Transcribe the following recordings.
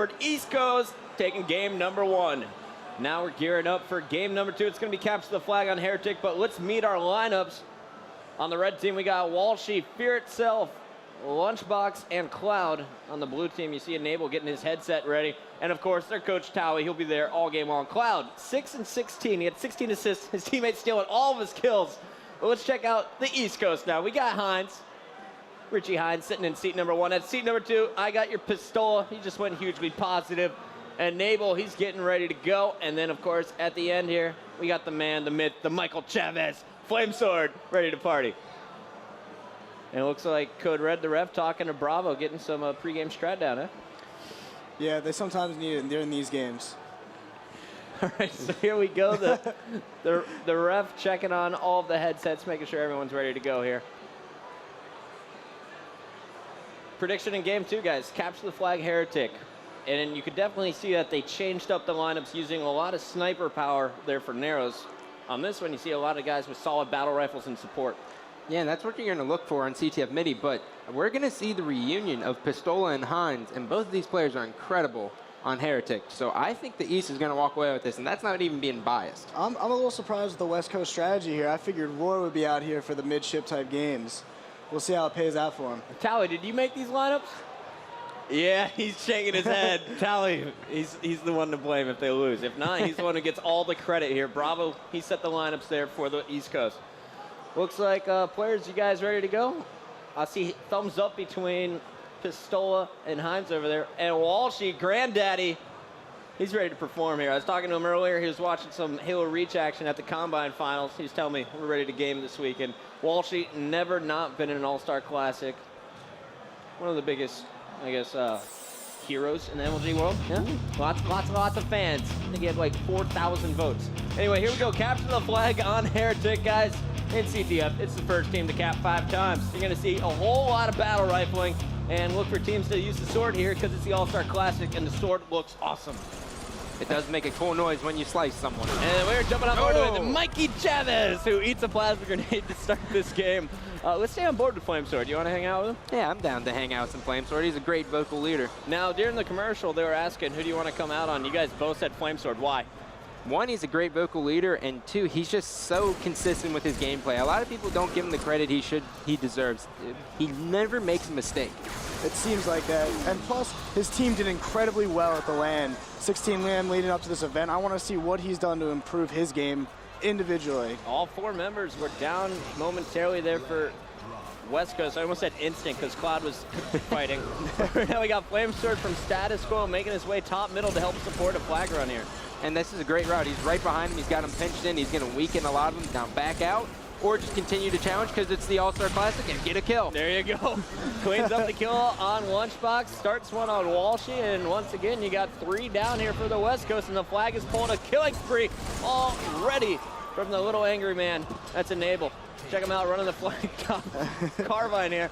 board. East Coast taking game number 1. Now we're gearing up for game number 2. It's going to be capture the flag on Heretic, but let's meet our lineups. On the red team, we got Walshy, Fear Itself, Lunchbox, and Cloud. On the blue team, you see Enable getting his headset ready. And of course, their coach, Towie, he'll be there all game long. Cloud, 6 and 16. He had 16 assists. His teammates stealing all of his kills. But let's check out the East Coast now. We got Hines. Richie Hines sitting in seat number 1. At seat number 2, I got your Pistola. He just went hugely positive. Enable, he's getting ready to go. And then, of course, at the end here, we got the man, the myth, the Michael Chavez, Flame Sword, ready to party. And it looks like Code Red, the ref, talking to Bravo, getting some pregame strat down, huh? Yeah, they sometimes need it during these games. All right, so here we go. The ref checking on all of the headsets, making sure everyone's ready to go here. Prediction in game 2, guys. Capture the flag, Heretic. And you could definitely see that they changed up the lineups using a lot of sniper power there for Narrows. On this one, you see a lot of guys with solid battle rifles and support. Yeah, and that's what you're going to look for on CTF MIDI, but we're going to see the reunion of Pistola and Hines, and both of these players are incredible on Heretic. So I think the East is going to walk away with this, and that's not even being biased. I'm a little surprised with the West Coast strategy here. I figured Roy would be out here for the midship type games. We'll see how it pays out for him. Towie, did you make these lineups? Yeah, he's shaking his head. Towie, he's the one to blame if they lose. If not, he's the one who gets all the credit here. Bravo, he set the lineups there for the East Coast. Looks like players, you guys ready to go? I see thumbs up between Pistola and Hines over there. And Walshy, Granddaddy, he's ready to perform here. I was talking to him earlier. He was watching some Halo Reach action at the Combine Finals. He was telling me we're ready to game this weekend. Walshy, never not been in an All-Star Classic. One of the biggest, I guess, heroes in the MLG world. Yeah, lots of fans. I think he had like 4,000 votes. Anyway, here we go. Capture the flag on Heretic, guys. In CTF, it's the first team to cap 5 times. You're going to see a whole lot of battle rifling, and look for teams to use the sword here because it's the All-Star Classic, and the sword looks awesome. It does make a cool noise when you slice someone. And we're jumping on board with Mikey Chavez, who eats a plasma grenade to start this game. Let's stay on board with Flame Sword. You want to hang out with him? Yeah, I'm down to hang out with some Flame Sword. He's a great vocal leader. Now, during the commercial, they were asking, who do you want to come out on? You guys both said Flame Sword. Why? 1, he's a great vocal leader, and 2, he's just so consistent with his gameplay. A lot of people don't give him the credit he deserves. He never makes a mistake. It seems like that. And plus, his team did incredibly well at the LAN. 16 LAN leading up to this event. I want to see what he's done to improve his game individually. All 4 members were down momentarily there for West Coast. I almost said instant because Cloud was fighting. Now we got Flame Sword from Status Quo making his way top middle to help support a flag run here. And this is a great route. He's right behind him. He's got him pinched in. He's going to weaken a lot of them. Now back out, or just continue to challenge because it's the All-Star Classic and get a kill. There you go. Cleans up the kill on Lunchbox. Starts one on Walshy. And once again, you got 3 down here for the West Coast. And the flag is pulling a killing spree already from the little angry man. That's Enable. Check him out running the flag top Carbine here.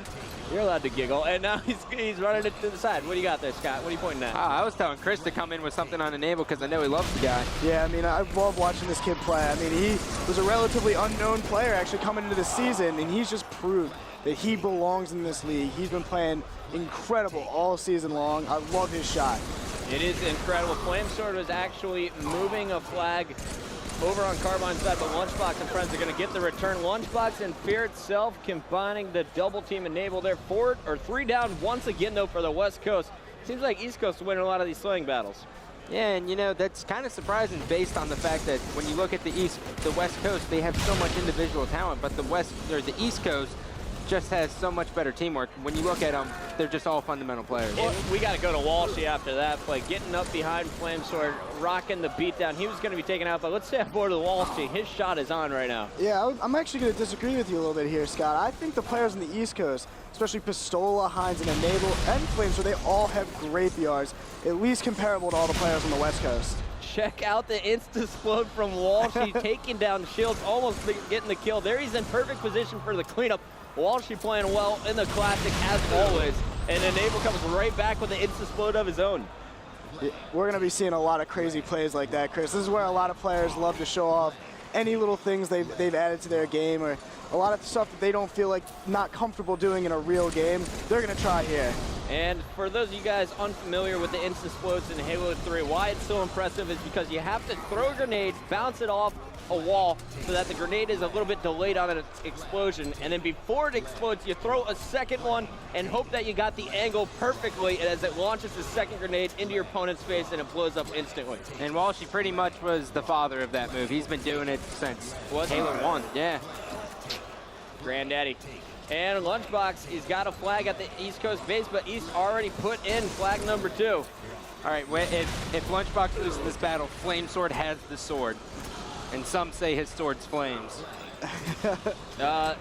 You're allowed to giggle. And now he's running it to the side. What do you got there, Scott? What are you pointing at? I was telling Chris to come in with something on Enable because I know he loves the guy. Yeah, I mean, I love watching this kid play. I mean, he was a relatively unknown player actually coming into the season, and he's just proved that he belongs in this league. He's been playing incredible all season long. I love his shot. It is incredible. Flame Sword was actually moving a flag over on Carbine's side, but Lunchbox and friends are going to get the return. Lunchbox and Fear Itself combining the double team Enable there. 3 down once again, though, for the West Coast. Seems like East Coast is winning a lot of these slaying battles. Yeah, and you know, that's kind of surprising based on the fact that when you look at the West Coast, they have so much individual talent, but the East Coast just has so much better teamwork. When you look at them, they're just all fundamental players. Well, we got to go to Walshy after that play. Getting up behind Flame Sword, rocking the beatdown. He was going to be taken out, but let's stay on board with Walshy. His shot is on right now. Yeah, I'm actually going to disagree with you a little bit here, Scott. I think the players on the East Coast, especially Pistola, Hines, and Enable, and Flame Sword, they all have great BRs, at least comparable to all the players on the West Coast. Check out the insta-explode from Walshy, taking down shields, almost getting the kill. There he's in perfect position for the cleanup. Walshy playing well in the Classic as always, and Enable comes right back with the insta-explode of his own. We're going to be seeing a lot of crazy plays like that, Chris. This is where a lot of players love to show off any little things they've added to their game, or a lot of stuff that they don't feel like not comfortable doing in a real game. They're going to try here. And for those of you guys unfamiliar with the instant explodes in Halo 3, why it's so impressive is because you have to throw a grenade, bounce it off a wall so that the grenade is a little bit delayed on its explosion, and then before it explodes, you throw a second one and hope that you got the angle perfectly as it launches the second grenade into your opponent's face and it blows up instantly. And Walshy pretty much was the father of that move. He's been doing it since Halo 1. Yeah. Granddaddy. And Lunchbox, he's got a flag at the East Coast base, but East already put in flag number 2. All right, if Lunchbox loses this battle, Flame Sword has the sword. And some say his sword's flames.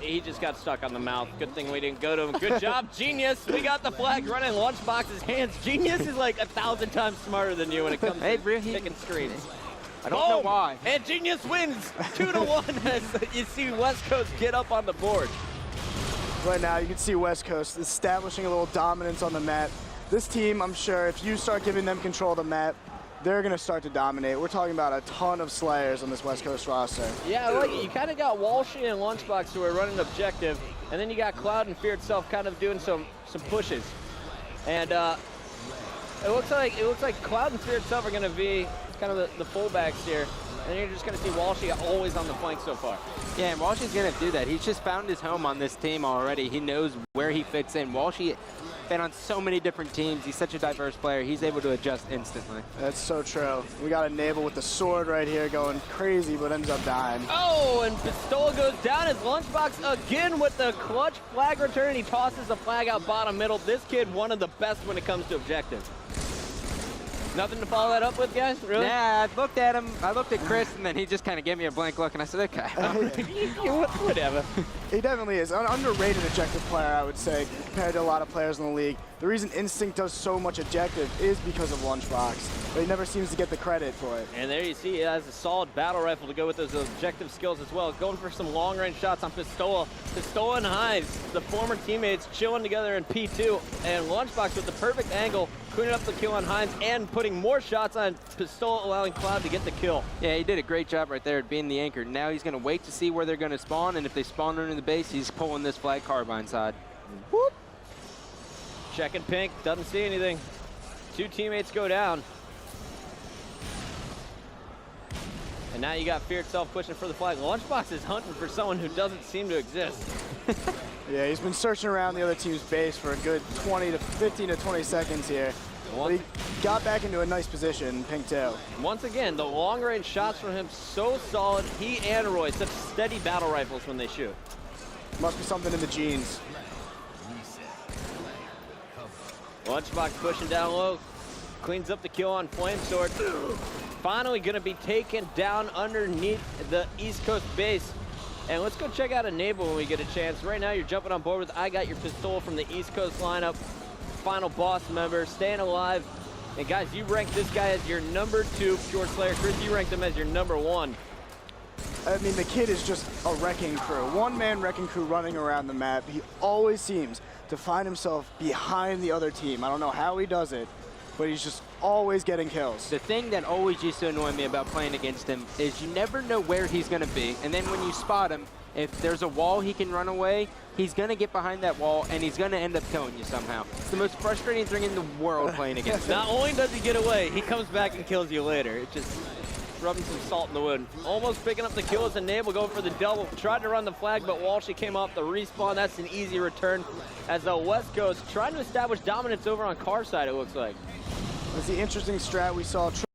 He just got stuck on the mouth. Good thing we didn't go to him. Good job, Genius. We got the flag running in Lunchbox's hands. Genius is like 1,000 times smarter than you when it comes to picking screens. I don't know why. And Genius wins 2-1 as you see West Coast get up on the board. Right now, you can see West Coast establishing a little dominance on the map. This team, I'm sure, if you start giving them control of the map, they're going to start to dominate. We're talking about a ton of Slayers on this West Coast roster. Yeah, like you kind of got Walshy and Lunchbox who are running objective, and then you got Cloud and Fear itself kind of doing some pushes. And it looks like Cloud and Fear itself are going to be kind of the fullbacks here. And you're just going to see Walshy always on the flank so far. Yeah, and Walshy's going to do that. He's just found his home on this team already. He knows where he fits in. Walshy been on so many different teams. He's such a diverse player. He's able to adjust instantly. That's so true. We got a Naval with the sword right here going crazy, but ends up dying. Oh, and Pistola goes down as Lunchbox again with the clutch flag return. He tosses the flag out bottom middle. This kid, one of the best when it comes to objective. Nothing to follow that up with, guys? Really? Yeah, I looked at him. I looked at Chris, and then he just kind of gave me a blank look, and I said, okay. Whatever. He definitely is. An underrated objective player, I would say, compared to a lot of players in the league. The reason Instinct does so much objective is because of Lunchbox, but he never seems to get the credit for it. And there you see he has a solid battle rifle to go with those objective skills as well. Going for some long-range shots on Pistola. Pistola and Hives, the former teammates, chilling together in P2, and Lunchbox with the perfect angle, cleaning up the kill on Hines and putting more shots on Pistola, allowing Cloud to get the kill. Yeah, he did a great job right there at being the anchor. Now he's going to wait to see where they're going to spawn, and if they spawn under the base, he's pulling this flag carbine side. Whoop. Checking pink, doesn't see anything. 2 teammates go down. And now you got Fear itself pushing for the flag. Lunchbox is hunting for someone who doesn't seem to exist. Yeah, he's been searching around the other team's base for a good 15 to 20 seconds here. But he got back into a nice position, pink tail. Once again, the long-range shots from him so solid. He and Roy, such steady battle rifles when they shoot. Must be something in the genes. Lunchbox pushing down low, cleans up the kill on Flame Sword. Finally going to be taken down underneath the East Coast base. And let's go check out Enable when we get a chance. Right now you're jumping on board with I Got Your Pistola from the East Coast lineup. Final boss member, staying alive. And guys, you ranked this guy as your number 2 pure Slayer. Chris, you ranked him as your number 1. I mean, the kid is just a wrecking crew. One-man wrecking crew running around the map. He always seems to find himself behind the other team. I don't know how he does it, but he's just always getting kills. The thing that always used to annoy me about playing against him is you never know where he's going to be. And then when you spot him, if there's a wall he can run away, he's going to get behind that wall, and he's going to end up killing you somehow. It's the most frustrating thing in the world playing against him. Not only does he get away, he comes back and kills you later. It just rubbing some salt in the wound. Almost picking up the kill as Enable going for the double. Tried to run the flag, but Walshy came off the respawn. That's an easy return as the West Coast trying to establish dominance over on car side, it looks like. It's the interesting strat we saw